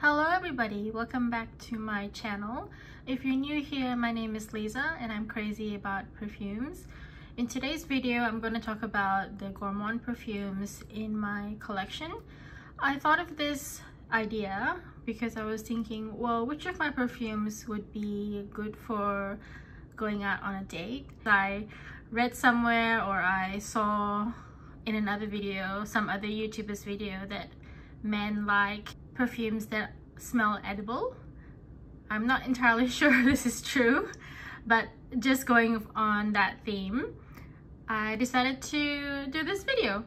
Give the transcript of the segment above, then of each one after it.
Hello everybody, welcome back to my channel. If you're new here, my name is Lisa and I'm crazy about perfumes. In today's video, I'm going to talk about the gourmand perfumes in my collection. I thought of this idea because I was thinking, well, which of my perfumes would be good for going out on a date? I read somewhere or I saw in another video, some other YouTuber's video, that men like perfumes that smell edible. I'm not entirely sure this is true, but just going on that theme, I decided to do this video.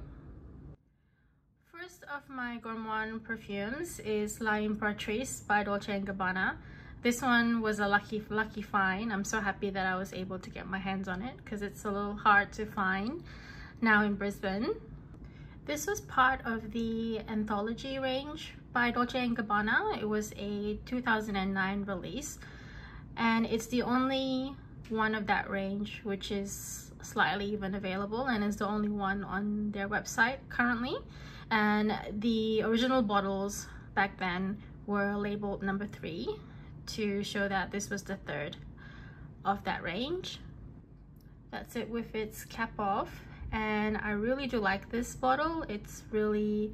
First of my gourmand perfumes is Patrice by Dolce & Gabbana. This one was a lucky find. I'm so happy that I was able to get my hands on it because it's a little hard to find now in Brisbane. This was part of the anthology range by Dolce & Gabbana. It was a 2009 release, and it's the only one of that range which is slightly even available, and is the only one on their website currently. And the original bottles back then were labeled number 3 to show that this was the third of that range. That's it with its cap off. And I really do like this bottle. It's really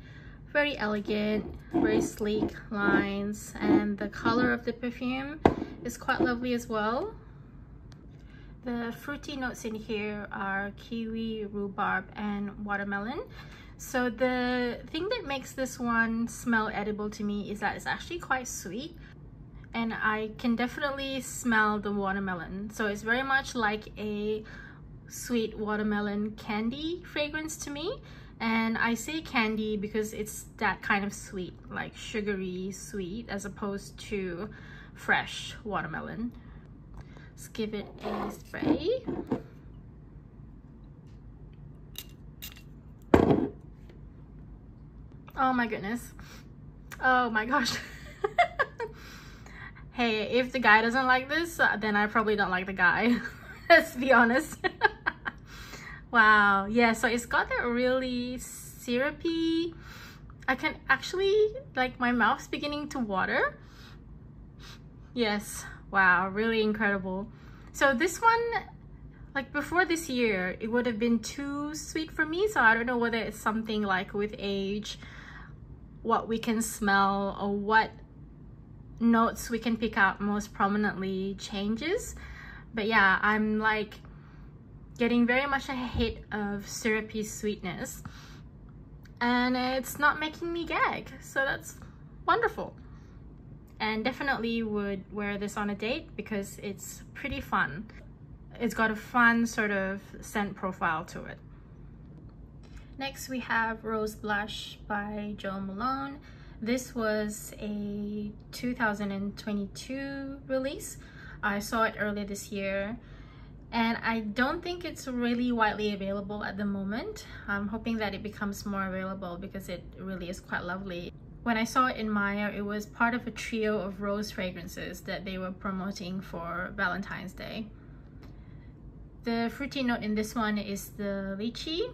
very elegant, very sleek lines, and the color of the perfume is quite lovely as well. The fruity notes in here are kiwi, rhubarb, and watermelon. So the thing that makes this one smell edible to me is that it's actually quite sweet, and I can definitely smell the watermelon. So it's very much like a sweet watermelon candy fragrance to me. And I say candy because it's that kind of sweet, like sugary sweet, as opposed to fresh watermelon. Let's give it a spray. Oh my goodness. Oh my gosh. Hey, if the guy doesn't like this, then I probably don't like the guy. Let's be honest. Wow, yeah, so it's got that really syrupy, I can actually, like, my mouth's beginning to water. Yes, wow, really incredible. So this one, like before this year, it would have been too sweet for me, so I don't know whether it's something like with age, what we can smell or what notes we can pick out most prominently changes. But yeah, I'm like getting very much a hit of syrupy sweetness, and it's not making me gag, so that's wonderful. And definitely would wear this on a date because it's pretty fun. It's got a fun sort of scent profile to it. Next we have Rose Blush by Malone. This was a 2022 release. I saw it earlier this year, and I don't think it's really widely available at the moment. I'm hoping that it becomes more available because it really is quite lovely. When I saw it in Maya, it was part of a trio of rose fragrances that they were promoting for Valentine's Day. The fruity note in this one is the lychee,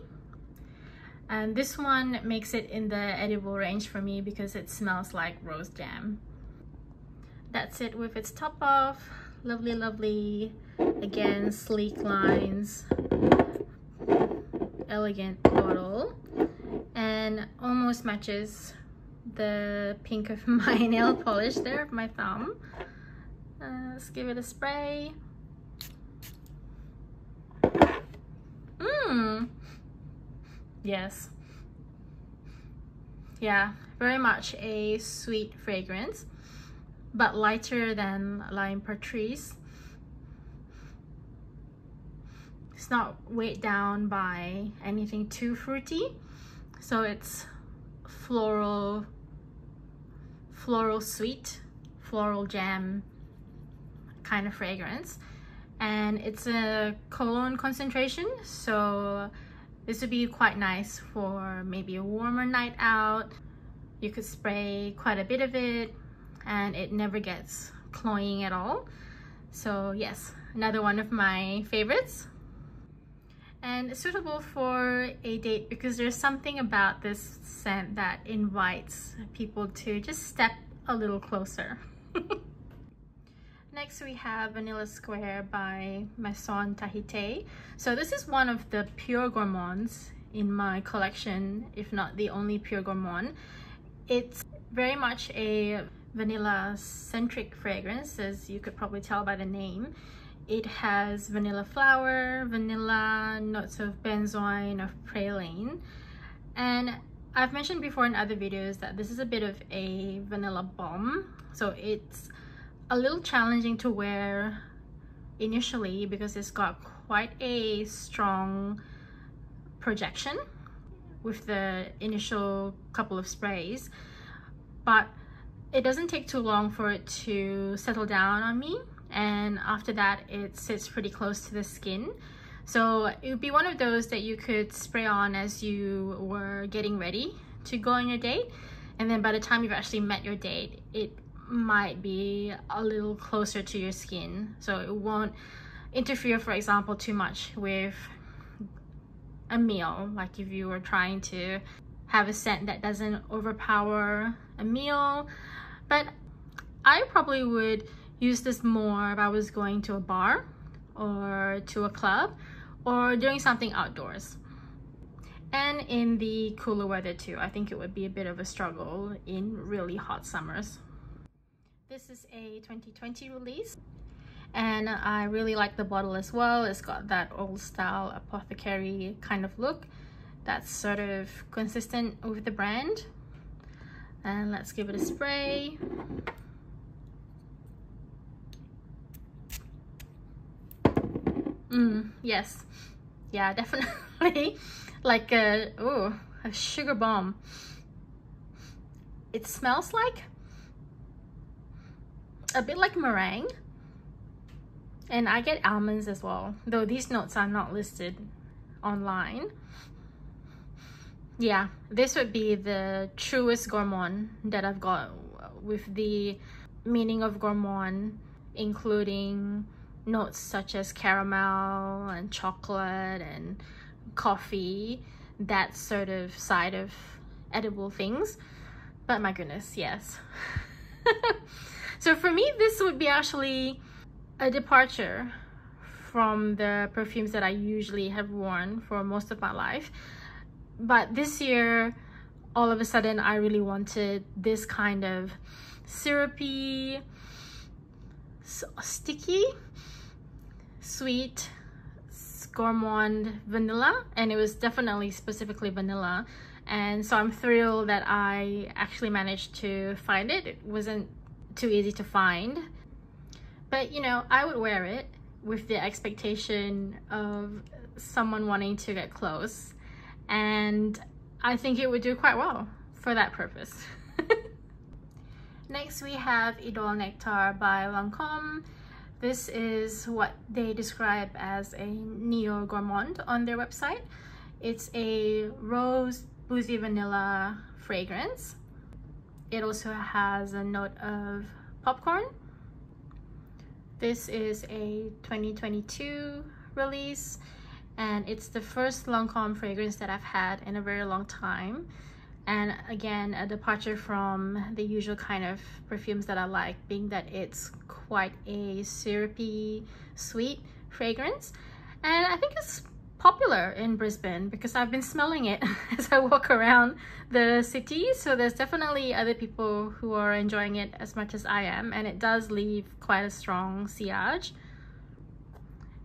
and this one makes it in the edible range for me because it smells like rose jam. That's it with its top off. Lovely, lovely, again, sleek lines, elegant bottle, and almost matches the pink of my nail polish there, of my thumb. Let's give it a spray. Yes. Yeah, very much a sweet fragrance, but lighter than Patrice. It's not weighed down by anything too fruity, so it's floral sweet, floral jam kind of fragrance. And it's a cologne concentration, so this would be quite nice for maybe a warmer night out. You could spray quite a bit of it and it never gets cloying at all. So yes, another one of my favorites, and suitable for a date because there's something about this scent that invites people to just step a little closer. Next we have Vanilla Square by Maison Tahite. So this is one of the pure gourmands in my collection, if not the only pure gourmand. It's very much a vanilla centric fragrance, as you could probably tell by the name. It has vanilla flower, vanilla, notes of benzoin, of praline. And I've mentioned before in other videos that this is a bit of a vanilla bomb. So it's a little challenging to wear initially because it's got quite a strong projection with the initial couple of sprays, but it doesn't take too long for it to settle down on me, and after that it sits pretty close to the skin. So it would be one of those that you could spray on as you were getting ready to go on your date, and then by the time you've actually met your date, it might be a little closer to your skin, so it won't interfere, for example, too much with a meal. Like if you were trying to have a scent that doesn't overpower a meal. But I probably would use this more if I was going to a bar or to a club or doing something outdoors, and in the cooler weather too. I think it would be a bit of a struggle in really hot summers. This is a 2020 release, and I really like the bottle as well. It's got that old style apothecary kind of look that's sort of consistent with the brand. And let's give it a spray. Yes, yeah, definitely like a sugar bomb. It smells like a bit like meringue, and I get almonds as well, though these notes are not listed online. Yeah, this would be the truest gourmand that I've got, with the meaning of gourmand including notes such as caramel and chocolate and coffee, that sort of side of edible things. But my goodness, yes. So for me, this would be actually a departure from the perfumes that I usually have worn for most of my life. But this year, all of a sudden, I really wanted this kind of syrupy, sticky, sweet gourmand vanilla, and it was definitely specifically vanilla. And so I'm thrilled that I actually managed to find it. It wasn't too easy to find, but you know, I would wear it with the expectation of someone wanting to get close, and I think it would do quite well for that purpose. Next we have Idole Nectar by Lancome. This is what they describe as a neo gourmand on their website. It's a rose boozy vanilla fragrance. It also has a note of popcorn. This is a 2022 release, and it's the first Lancome fragrance that I've had in a very long time. And again, a departure from the usual kind of perfumes that I like, being that it's quite a syrupy, sweet fragrance. And I think it's popular in Brisbane because I've been smelling it as I walk around the city. So there's definitely other people who are enjoying it as much as I am, and it does leave quite a strong sillage.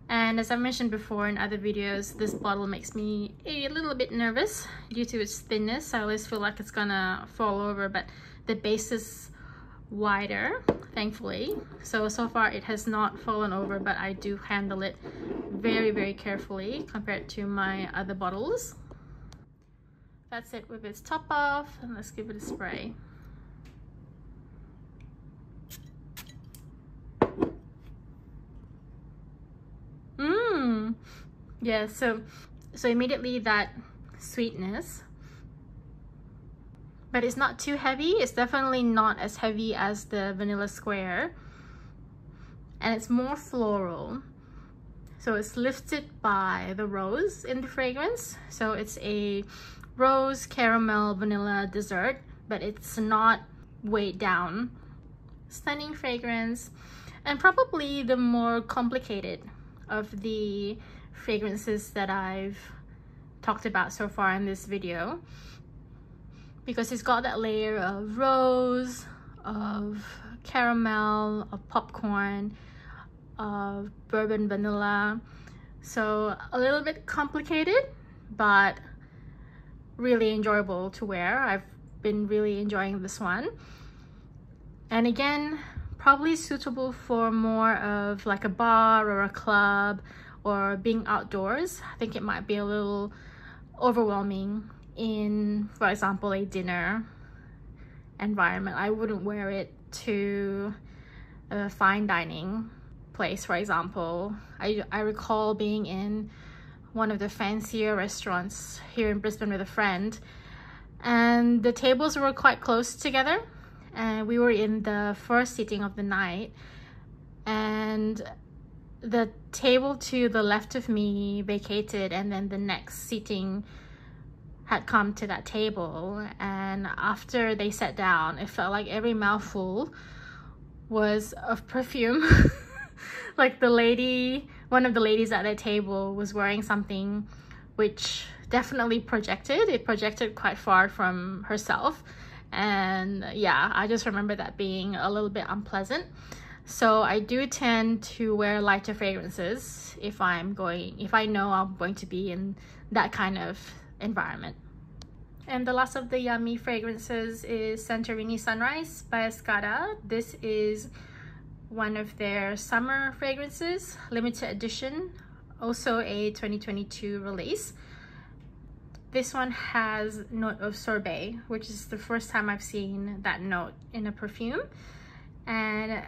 And as I mentioned before in other videos, this bottle makes me a little bit nervous due to its thinness. I always feel like it's gonna fall over, but the base is wider, thankfully. So far it has not fallen over, but I do handle it very, very carefully compared to my other bottles. That's it with its top off, and let's give it a spray. Yeah, so immediately that sweetness, but it's not too heavy. It's definitely not as heavy as the Vanilla Square, and it's more floral. So it's lifted by the rose in the fragrance. So it's a rose caramel vanilla dessert, but it's not weighed down. Stunning fragrance, and probably the more complicated of the fragrances that I've talked about so far in this video, because it's got that layer of rose, of caramel, of popcorn, of bourbon vanilla. So a little bit complicated, but really enjoyable to wear. I've been really enjoying this one. And again, probably suitable for more of like a bar or a club or being outdoors. I think it might be a little overwhelming in, for example, a dinner environment. I wouldn't wear it to a fine dining place, for example. I recall being in one of the fancier restaurants here in Brisbane with a friend, and the tables were quite close together, and we were in the first seating of the night, and the table to the left of me vacated, and then the next seating had come to that table. And after they sat down, it felt like every mouthful was of perfume. Like the lady, one of the ladies at that table was wearing something which definitely projected. It projected quite far from herself. And yeah, I just remember that being a little bit unpleasant. So I do tend to wear lighter fragrances if I know I'm going to be in that kind of environment. And the last of the yummy fragrances is Santorini Sunrise by Escada. This is one of their summer fragrances, limited edition, also a 2022 release. This one has note of sorbet, which is the first time I've seen that note in a perfume. And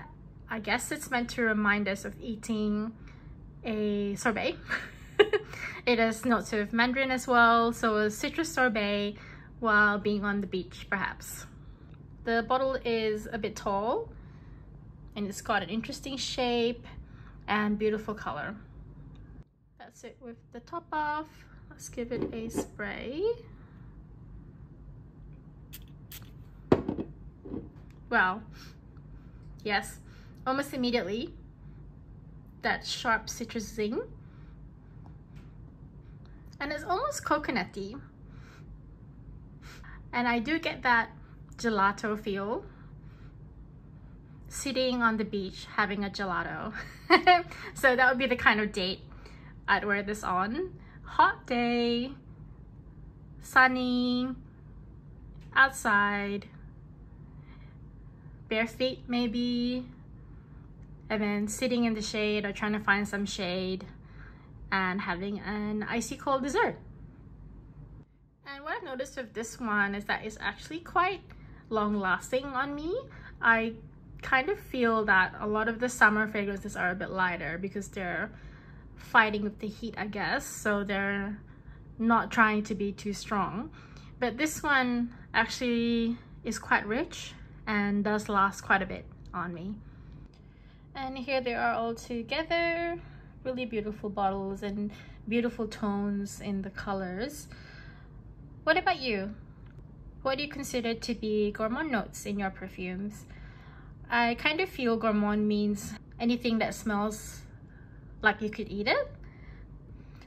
I guess it's meant to remind us of eating a sorbet. It has notes of mandarin as well, so a citrus sorbet while being on the beach perhaps. The bottle is a bit tall, and it's got an interesting shape and beautiful color. That's it with the top off. Let's give it a spray. Well, yes, almost immediately that sharp citrus zing, and it's almost coconutty, and I do get that gelato feel. Sitting on the beach having a gelato. So that would be the kind of date I'd wear this on. Hot day, sunny, outside, bare feet maybe, and then sitting in the shade or trying to find some shade and having an icy cold dessert. And what I've noticed with this one is that it's actually quite long lasting on me. I kind of feel that a lot of the summer fragrances are a bit lighter because they're fighting with the heat, I guess, so they're not trying to be too strong. But this one actually is quite rich and does last quite a bit on me. And here they are all together. Really beautiful bottles and beautiful tones in the colors. What about you? What do you consider to be gourmand notes in your perfumes? I kind of feel gourmand means anything that smells like you could eat it.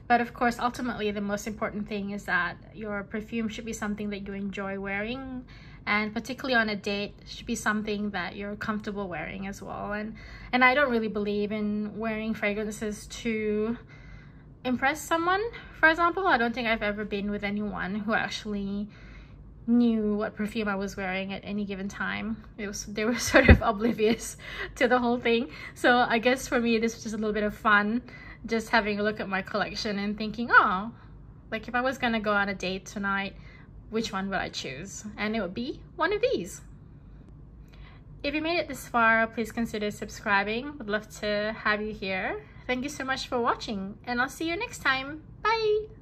But of course, ultimately, the most important thing is that your perfume should be something that you enjoy wearing, and particularly on a date, should be something that you're comfortable wearing as well. And I don't really believe in wearing fragrances to impress someone. For example, I don't think I've ever been with anyone who actually knew what perfume I was wearing at any given time. They were sort of oblivious to the whole thing. So I guess for me, this was just a little bit of fun, just having a look at my collection and thinking, oh, like if I was gonna go on a date tonight, which one would I choose? And it would be one of these. If you made it this far, please consider subscribing. Would love to have you here. Thank you so much for watching, and I'll see you next time. Bye!